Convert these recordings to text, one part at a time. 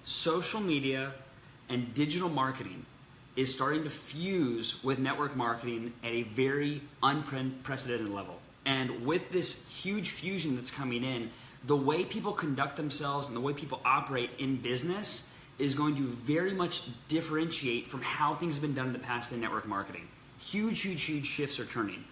social media and digital marketing is starting to fuse with network marketing at a very unprecedented level. And with this huge fusion that's coming in, the way people conduct themselves and the way people operate in business is going to very much differentiate from how things have been done in the past in network marketing. Huge, huge, huge shifts are turning.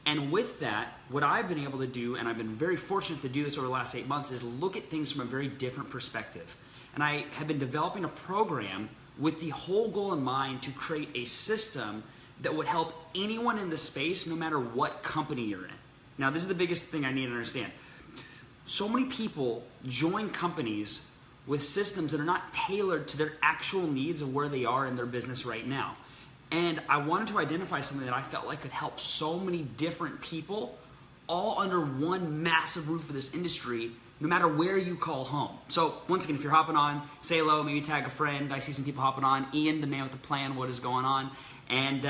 And with that, what I've been able to do, and I've been very fortunate to do this over the last 8 months, is look at things from a very different perspective. And I have been developing a program with the whole goal in mind to create a system that would help anyone in the space, no matter what company you're in. Now, this is the biggest thing I need to understand. So many people join companies with systems that are not tailored to their actual needs of where they are in their business right now. And I wanted to identify something that I felt like could help so many different people all under one massive roof of this industry, no matter where you call home. So once again, if you're hopping on, say hello, maybe tag a friend. I see some people hopping on. Ian, the man with the plan, what is going on? And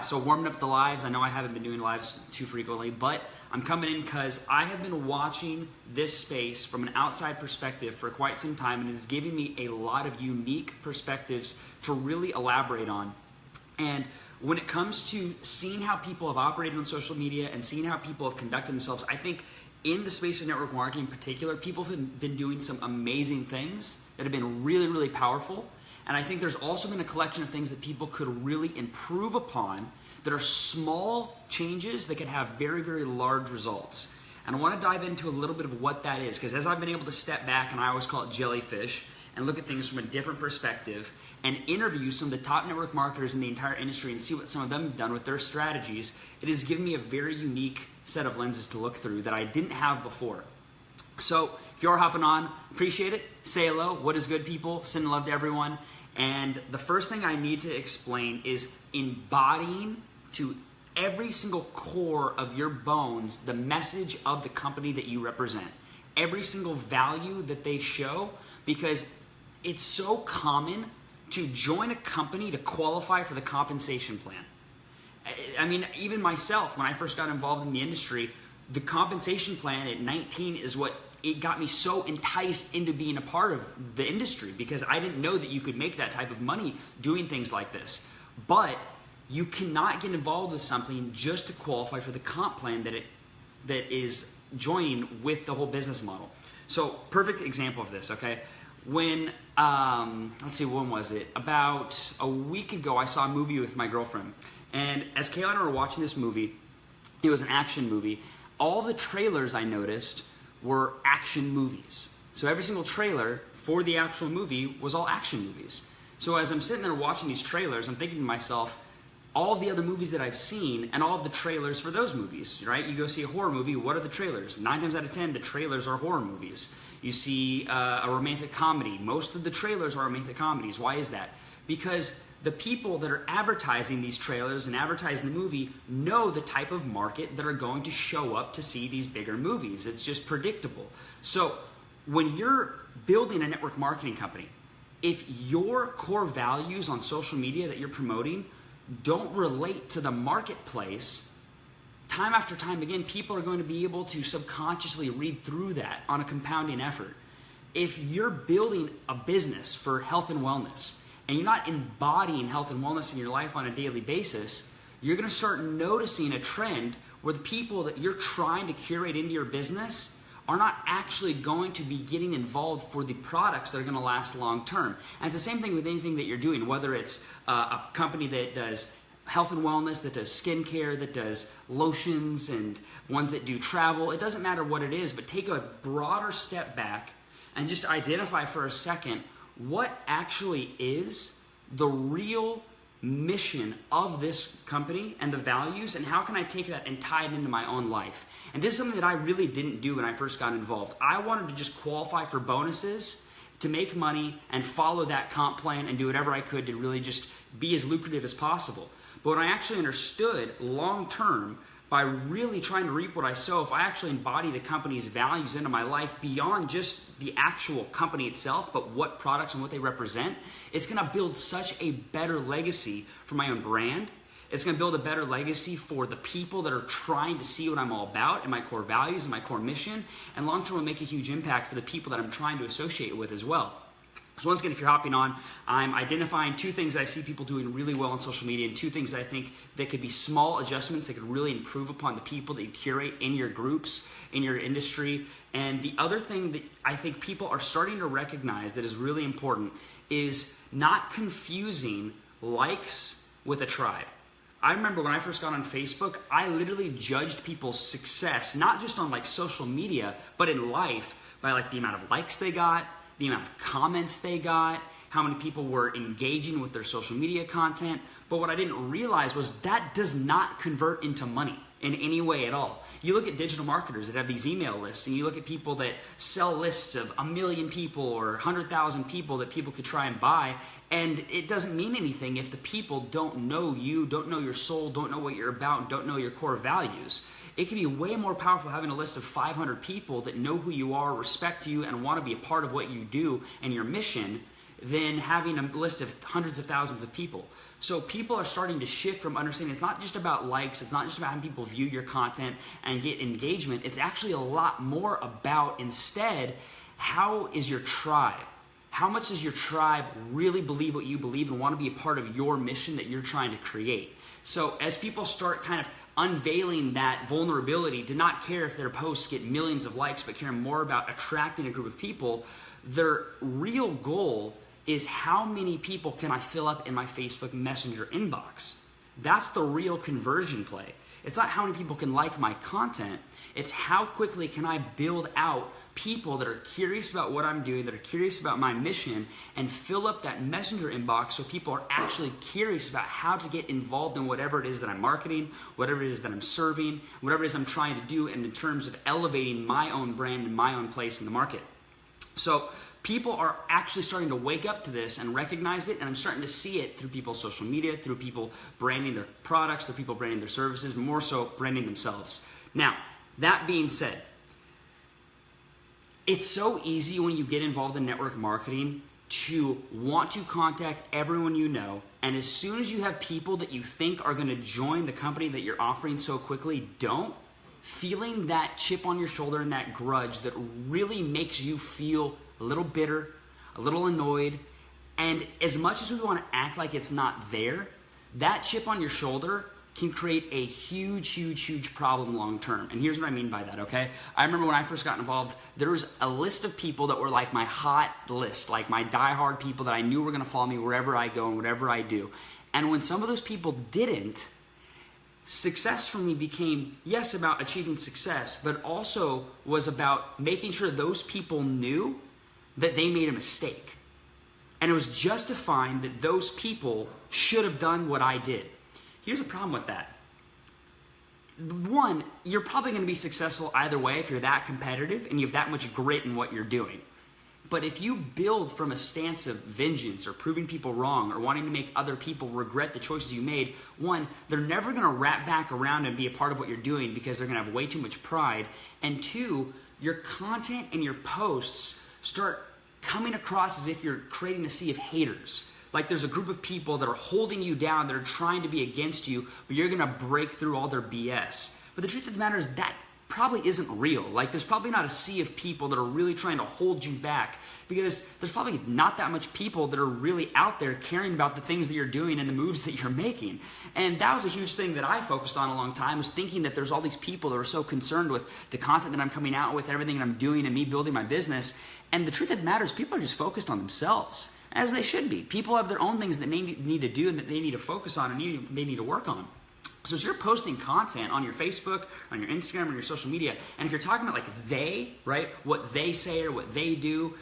so warming up the lives. I know I haven't been doing lives too frequently, but I'm coming in because I have been watching this space from an outside perspective for quite some time, and it's giving me a lot of unique perspectives to really elaborate on. And when it comes to seeing how people have operated on social media and seeing how people have conducted themselves, I think in the space of network marketing in particular, people have been doing some amazing things that have been really, really powerful. And I think there's also been a collection of things that people could really improve upon that are small changes that could have very, very large results. And I want to dive into a little bit of what that is, because as I've been able to step back, and I always call it jellyfish, and look at things from a different perspective and interview some of the top network marketers in the entire industry and see what some of them have done with their strategies, it has given me a very unique set of lenses to look through that I didn't have before. So if you are hopping on, appreciate it. Say hello. What is good, people? Send love to everyone. And the first thing I need to explain is embodying to every single core of your bones the message of the company that you represent. Every single value that they show, because it's so common to join a company to qualify for the compensation plan. I mean, even myself, when I first got involved in the industry, the compensation plan at 19 is what it got me so enticed into being a part of the industry, because I didn't know that you could make that type of money doing things like this. But you cannot get involved with something just to qualify for the comp plan that is joining with the whole business model. So perfect example of this, okay? When, let's see, when was it? About a week ago, I saw a movie with my girlfriend. And as Kayla and I were watching this movie, it was an action movie. All the trailers I noticed were action movies. So every single trailer for the actual movie was all action movies. So as I'm sitting there watching these trailers, I'm thinking to myself, all of the other movies that I've seen and all of the trailers for those movies, right? You go see a horror movie, what are the trailers? 9 times out of 10, the trailers are horror movies. You see a romantic comedy. Most of the trailers are romantic comedies. Why is that? Because the people that are advertising these trailers and advertising the movie know the type of market that are going to show up to see these bigger movies. It's just predictable. So when you're building a network marketing company, if your core values on social media that you're promoting don't relate to the marketplace, time after time again, people are going to be able to subconsciously read through that on a compounding effort. If you're building a business for health and wellness, and you're not embodying health and wellness in your life on a daily basis, you're going to start noticing a trend where the people that you're trying to curate into your business are not actually going to be getting involved for the products that are going to last long term. And it's the same thing with anything that you're doing, whether it's a company that does health and wellness, that does skincare, that does lotions, and ones that do travel. It doesn't matter what it is, but take a broader step back and just identify for a second what actually is the real mission of this company and the values, and how can I take that and tie it into my own life. And this is something that I really didn't do when I first got involved. I wanted to just qualify for bonuses, to make money and follow that comp plan and do whatever I could to really just be as lucrative as possible. But when I actually understood long term, by really trying to reap what I sow, if I actually embody the company's values into my life beyond just the actual company itself, but what products and what they represent, it's going to build such a better legacy for my own brand. It's going to build a better legacy for the people that are trying to see what I'm all about and my core values and my core mission. And long term will make a huge impact for the people that I'm trying to associate with as well. So once again, if you're hopping on, I'm identifying 2 things that I see people doing really well on social media, and 2 things that I think that could be small adjustments that could really improve upon the people that you curate in your groups, in your industry. And the other thing that I think people are starting to recognize that is really important is not confusing likes with a tribe. I remember when I first got on Facebook, I literally judged people's success, not just on like social media, but in life by like the amount of likes they got, the amount of comments they got, how many people were engaging with their social media content. But what I didn't realize was that does not convert into money in any way at all. You look at digital marketers that have these email lists, and you look at people that sell lists of 1 million people or 100,000 people that people could try and buy, and it doesn't mean anything if the people don't know you, don't know your soul, don't know what you're about, don't know your core values. It can be way more powerful having a list of 500 people that know who you are, respect you, and want to be a part of what you do and your mission than having a list of hundreds of thousands of people. So people are starting to shift from understanding it's not just about likes, it's not just about having people view your content and get engagement. It's actually a lot more about, instead, how is your tribe? How much does your tribe really believe what you believe and want to be a part of your mission that you're trying to create? So as people start kind of unveiling that vulnerability to not care if their posts get millions of likes, but care more about attracting a group of people, their real goal is how many people can I fill up in my Facebook Messenger inbox? That's the real conversion play. It's not how many people can like my content. It's how quickly can I build out people that are curious about what I'm doing, that are curious about my mission, and fill up that Messenger inbox so people are actually curious about how to get involved in whatever it is that I'm marketing, whatever it is that I'm serving, whatever it is I'm trying to do, and in terms of elevating my own brand and my own place in the market. So people are actually starting to wake up to this and recognize it, and I'm starting to see it through people's social media, through people branding their products, through people branding their services, more so branding themselves. Now, that being said, it's so easy when you get involved in network marketing to want to contact everyone you know, and as soon as you have people that you think are going to join the company that you're offering so quickly feeling that chip on your shoulder and that grudge that really makes you feel a little bitter, a little annoyed, and as much as we want to act like it's not there, that chip on your shoulder can create a huge, huge, huge problem long term. And here's what I mean by that, okay? I remember when I first got involved, there was a list of people that were like my hot list, like my diehard people that I knew were gonna follow me wherever I go and whatever I do. And when some of those people didn't, success for me became, yes, about achieving success, but also was about making sure those people knew that they made a mistake. And it was justifying that those people should have done what I did. Here's the problem with that. One, you're probably going to be successful either way if you're that competitive and you have that much grit in what you're doing. But if you build from a stance of vengeance or proving people wrong or wanting to make other people regret the choices you made, one, they're never going to wrap back around and be a part of what you're doing because they're going to have way too much pride. And two, your content and your posts start coming across as if you're creating a sea of haters. Like there's a group of people that are holding you down, that are trying to be against you, but you're going to break through all their BS. But the truth of the matter is that probably isn't real. Like there's probably not a sea of people that are really trying to hold you back because there's probably not that much people that are really out there caring about the things that you're doing and the moves that you're making. And that was a huge thing that I focused on a long time, was thinking that there's all these people that are so concerned with the content that I'm coming out with, everything that I'm doing and me building my business. And the truth of the matter is people are just focused on themselves, as they should be. People have their own things that they need to do and that they need to focus on and they need to work on. So as you're posting content on your Facebook, on your Instagram, or your social media, and if you're talking about like they, right, what they say or what they do,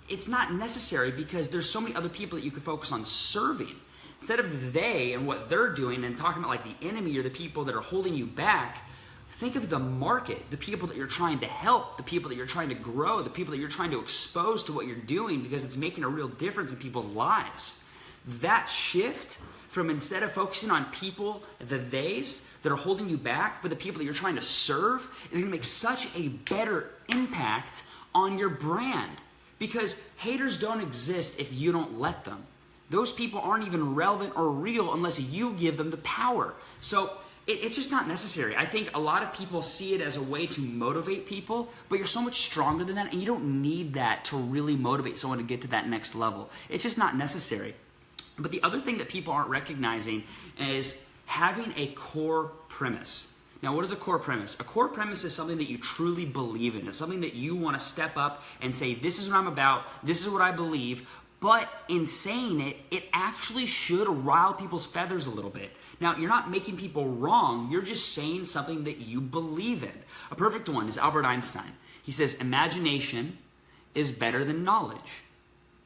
it's not necessary because there's so many other people that you could focus on serving. Instead of they and what they're doing and talking about like the enemy or the people that are holding you back, think of the market, the people that you're trying to help, the people that you're trying to grow, the people that you're trying to expose to what you're doing because it's making a real difference in people's lives. That shift from instead of focusing on people, the theys that are holding you back, but the people that you're trying to serve, is going to make such a better impact on your brand. Because haters don't exist if you don't let them. Those people aren't even relevant or real unless you give them the power. So it's just not necessary. I think a lot of people see it as a way to motivate people, but you're so much stronger than that, and you don't need that to really motivate someone to get to that next level. It's just not necessary. But the other thing that people aren't recognizing is having a core premise. Now, what is a core premise? A core premise is something that you truly believe in. It's something that you want to step up and say, this is what I'm about, this is what I believe, but in saying it, it actually should rile people's feathers a little bit. Now, you're not making people wrong, you're just saying something that you believe in. A perfect one is Albert Einstein. He says, imagination is better than knowledge.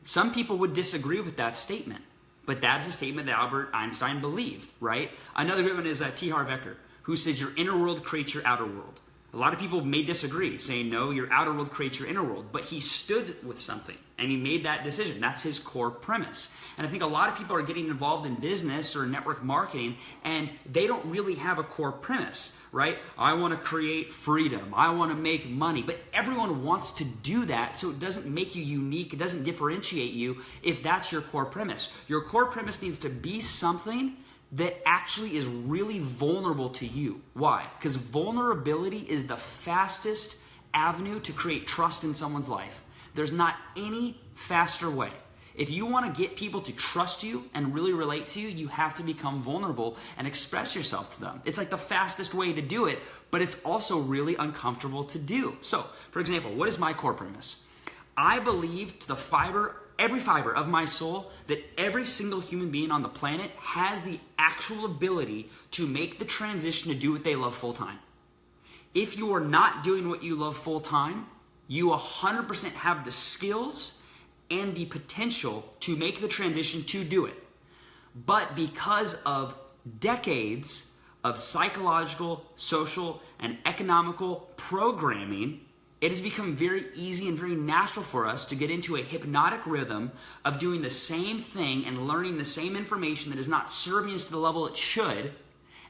Some people would disagree with that statement, but that's a statement that Albert Einstein believed, right? Another good one is T. Harv Eker, who says your inner world creates your outer world. A lot of people may disagree, saying, no, your outer world creates your inner world. But he stood with something, and he made that decision. That's his core premise. And I think a lot of people are getting involved in business or network marketing, and they don't really have a core premise, right? I want to create freedom. I want to make money. But everyone wants to do that, so it doesn't make you unique. It doesn't differentiate you if that's your core premise. Your core premise needs to be something that actually is really vulnerable to you. Why? Because vulnerability is the fastest avenue to create trust in someone's life. There's not any faster way. If you want to get people to trust you and really relate to you, you have to become vulnerable and express yourself to them. It's like the fastest way to do it, but it's also really uncomfortable to do. So, for example, what is my core premise? I believe to every fiber of my soul, that every single human being on the planet has the actual ability to make the transition to do what they love full time. If you are not doing what you love full time, you 100% have the skills and the potential to make the transition to do it. But because of decades of psychological, social, and economical programming, it has become very easy and very natural for us to get into a hypnotic rhythm of doing the same thing and learning the same information that is not serving us to the level it should.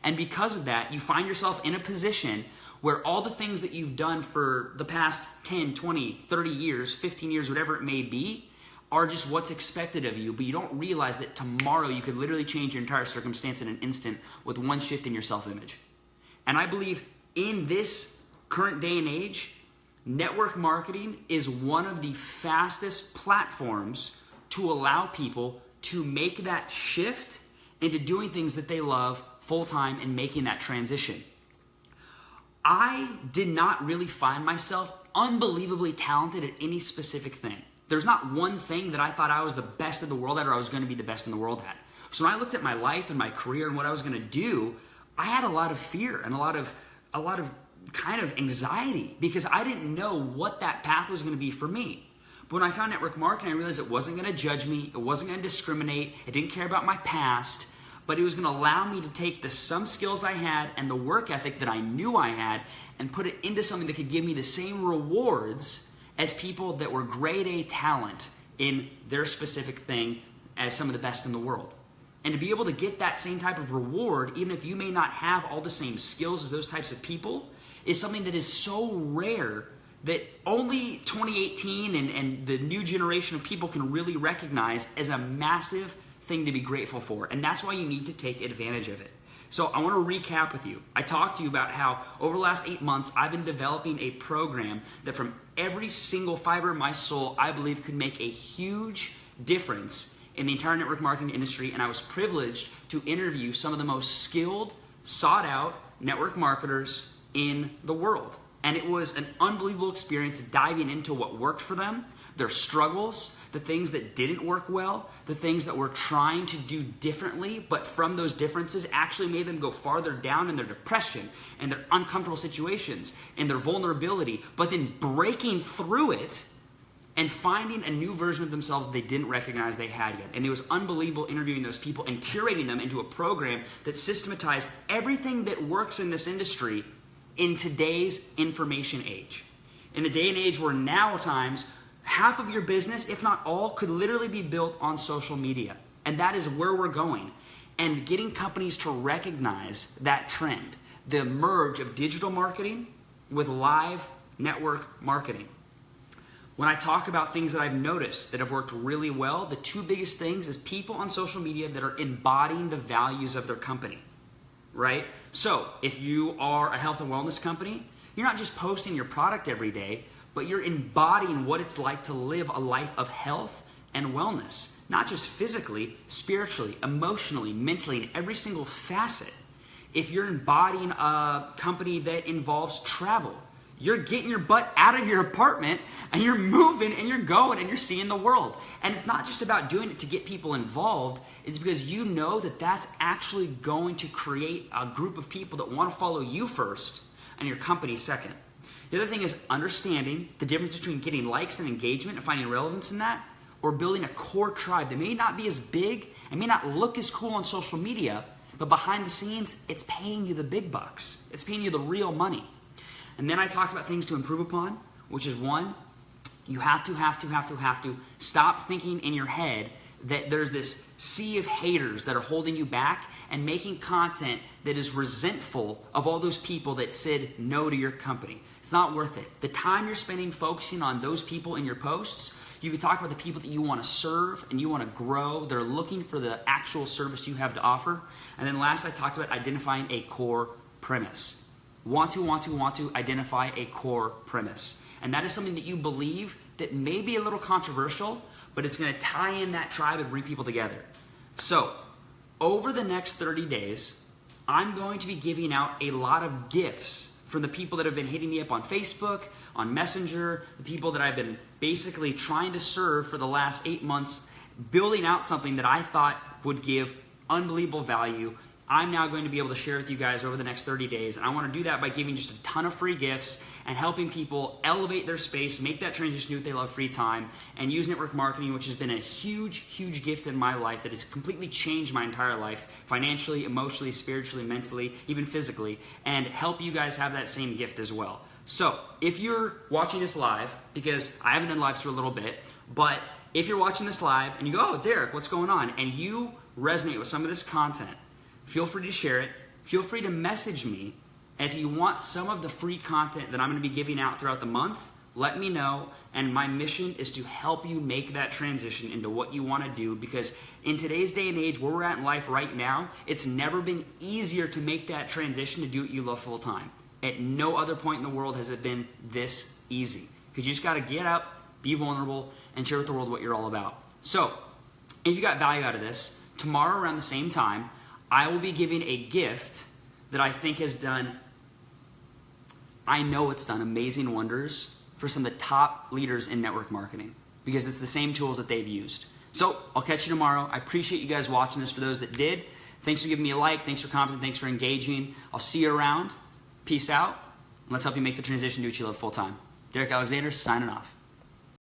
And because of that, you find yourself in a position where all the things that you've done for the past 10, 20, 30 years, 15 years, whatever it may be, are just what's expected of you. But you don't realize that tomorrow you could literally change your entire circumstance in an instant with one shift in your self-image. And I believe in this current day and age, network marketing is one of the fastest platforms to allow people to make that shift into doing things that they love full-time and making that transition. I did not really find myself unbelievably talented at any specific thing. There's not one thing that I thought I was the best in the world at or I was going to be the best in the world at. So when I looked at my life and my career and what I was going to do, I had a lot of fear and a lot of kind of anxiety because I didn't know what that path was going to be for me. But when I found network marketing, I realized it wasn't going to judge me, it wasn't going to discriminate, it didn't care about my past, but it was going to allow me to take some skills I had and the work ethic that I knew I had and put it into something that could give me the same rewards as people that were grade A talent in their specific thing as some of the best in the world. And to be able to get that same type of reward, even if you may not have all the same skills as those types of people, is something that is so rare that only 2018 and the new generation of people can really recognize as a massive thing to be grateful for. And that's why you need to take advantage of it. So I want to recap with you. I talked to you about how over the last 8 months, I've been developing a program that from every single fiber of my soul, I believe could make a huge difference in the entire network marketing industry. And I was privileged to interview some of the most skilled, sought out network marketers in the world. And it was an unbelievable experience diving into what worked for them, their struggles, the things that didn't work well, the things that we're trying to do differently, but from those differences actually made them go farther down in their depression and their uncomfortable situations and their vulnerability, but then breaking through it and finding a new version of themselves they didn't recognize they had yet. And it was unbelievable interviewing those people and curating them into a program that systematized everything that works in this industry in today's information age. In the day and age where now times half of your business, if not all, could literally be built on social media. And that is where we're going. And getting companies to recognize that trend, the merge of digital marketing with live network marketing. When I talk about things that I've noticed that have worked really well, the two biggest things is people on social media that are embodying the values of their company. right? So if you are a health and wellness company, you're not just posting your product every day, but you're embodying what it's like to live a life of health and wellness, not just physically, spiritually, emotionally, mentally, in every single facet. If you're embodying a company that involves travel, you're getting your butt out of your apartment and you're moving and you're going and you're seeing the world. And it's not just about doing it to get people involved. It's because you know that that's actually going to create a group of people that want to follow you first and your company second. The other thing is understanding the difference between getting likes and engagement and finding relevance in that, or building a core tribe that may not be as big and may not look as cool on social media, but behind the scenes, it's paying you the big bucks. It's paying you the real money. And then I talked about things to improve upon, which is one, you have to stop thinking in your head that there's this sea of haters that are holding you back and making content that is resentful of all those people that said no to your company. It's not worth it. The time you're spending focusing on those people in your posts, you can talk about the people that you want to serve and you want to grow. They're looking for the actual service you have to offer. And then last, I talked about identifying a core premise. Want to identify a core premise. And that is something that you believe that may be a little controversial, but it's going to tie in that tribe and bring people together. So, over the next 30 days, I'm going to be giving out a lot of gifts from the people that have been hitting me up on Facebook, on Messenger, the people that I've been basically trying to serve for the last 8 months, building out something that I thought would give unbelievable value. I'm now going to be able to share with you guys over the next 30 days. And I want to do that by giving just a ton of free gifts and helping people elevate their space, make that transition to what they love, free time, and use network marketing, which has been a huge gift in my life that has completely changed my entire life, financially, emotionally, spiritually, mentally, even physically, and help you guys have that same gift as well. So if you're watching this live, because I haven't done lives for a little bit, but if you're watching this live and you go, oh, Derek, what's going on? And you resonate with some of this content, feel free to share it. Feel free to message me. And if you want some of the free content that I'm going to be giving out throughout the month, let me know. And my mission is to help you make that transition into what you want to do, because in today's day and age, where we're at in life right now, it's never been easier to make that transition to do what you love full time. At no other point in the world has it been this easy, because you just got to get up, be vulnerable, and share with the world what you're all about. So if you got value out of this, tomorrow around the same time, I will be giving a gift that I think has done, I know it's done amazing wonders for some of the top leaders in network marketing, because it's the same tools that they've used. So I'll catch you tomorrow. I appreciate you guys watching this. For those that did, thanks for giving me a like. Thanks for commenting. Thanks for engaging. I'll see you around. Peace out. And let's help you make the transition to what you love full time. Derek Alexander signing off.